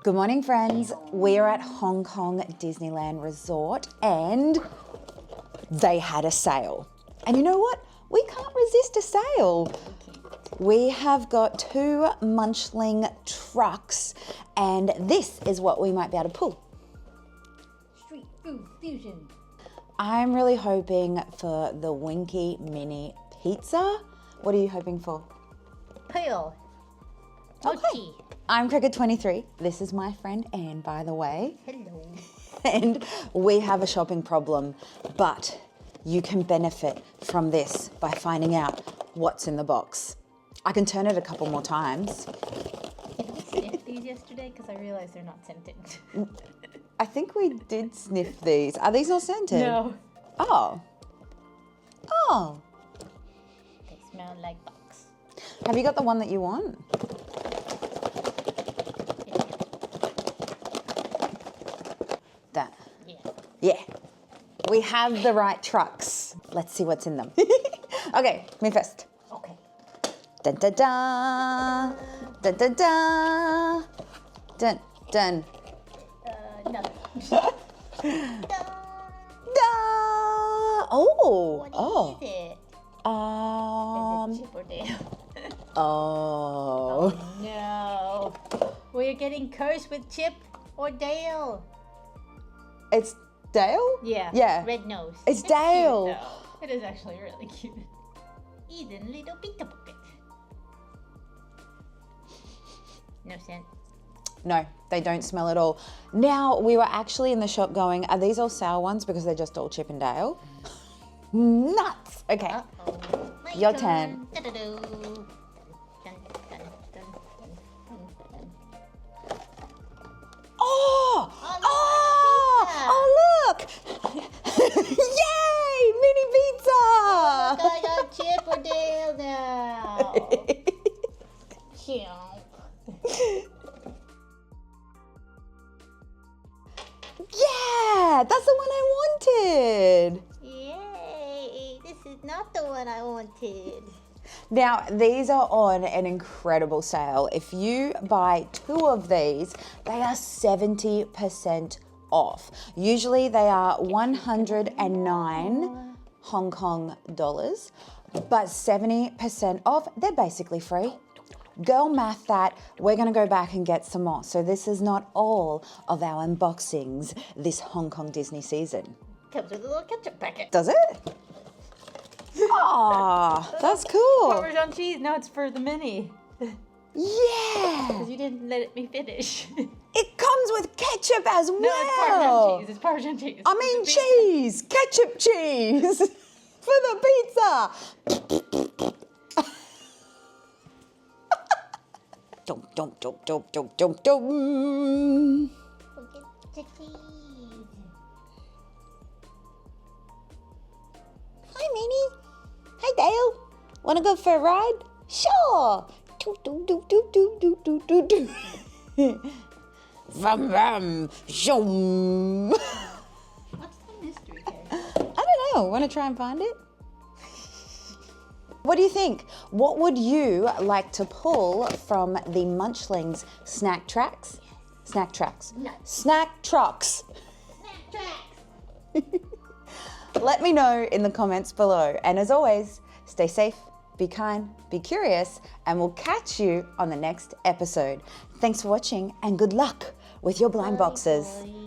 Good morning, friends. We are at Hong Kong Disneyland Resort and they had a sale. And you know what? We can't resist a sale. We have got 2 Munchling trucks and this is what we might be able to pull. Street Food Fusion. I'm really hoping for the Winky Mini Pizza. What are you hoping for? Pale. Okay. Mochi. I'm Kriket 23. This is my friend Anne, by the way. Hello. And we have a shopping problem, but you can benefit from this by finding out what's in the box. I can turn it a couple more times. Did we sniff these yesterday? Because I realized they're not scented. I think we did sniff these. Are these not scented? No. Oh. Oh. They smell like box. Have you got the one that you want? That. Yeah. Yeah. We have the right trucks. Let's see what's in them. Okay, me first. Okay. Dun dun dun. Dun dun dun. Dun dun. Nothing. Da. Oh. What Oh. is it? Is it Chip or Dale? Oh. No. We're getting cursed with Chip or Dale. It's Dale? Yeah. Yeah. Red nose. It's Dale. Cute, though. It is actually really cute. Even little pizza pocket. No scent. No, they don't smell at all. Now, we were actually in the shop going, are these all sour ones because they're just all Chip and Dale? Nuts. Okay. Uh-oh. My Your turn. Da-da-do. Dun, dun, dun, dun, dun, dun. Oh! Oh, Oh! Oh, look! Yay! Mini pizza! I got Chip or Dale now. Chomp. Yeah! That's the one I wanted! Yay! This is not the one I wanted. Now, these are on an incredible sale. If you buy 2 of these, they are 70% off. Usually they are 109 Hong Kong dollars, but 70% off, they're basically free. Girl math that, we're gonna go back and get some more. So this is not all of our unboxings this Hong Kong Disney season. Comes with a little ketchup packet. Does it? Ah, that's cool. Parmesan cheese. No, it's for the mini. Yeah. Because you didn't let me finish. It comes with ketchup as well. No, it's Parmesan cheese. It's Parmesan cheese. I mean cheese, ketchup cheese for the pizza. Dum dum dum dum dum dum dum. Forget the cheese. Hi, Minnie. Hi, Dale. Wanna go for a ride? Sure. Do do do do do do do do. Vam vam zoom. What's the mystery here? I don't know. Want to try and find it? What do you think? What would you like to pull from the Munchlings snack tracks? Snack tracks. No. Snack trucks. Snack tracks. Let me know in the comments below. And as always, stay safe, be kind, be curious, and we'll catch you on the next episode. Thanks for watching and good luck with your blind boxes. Bye.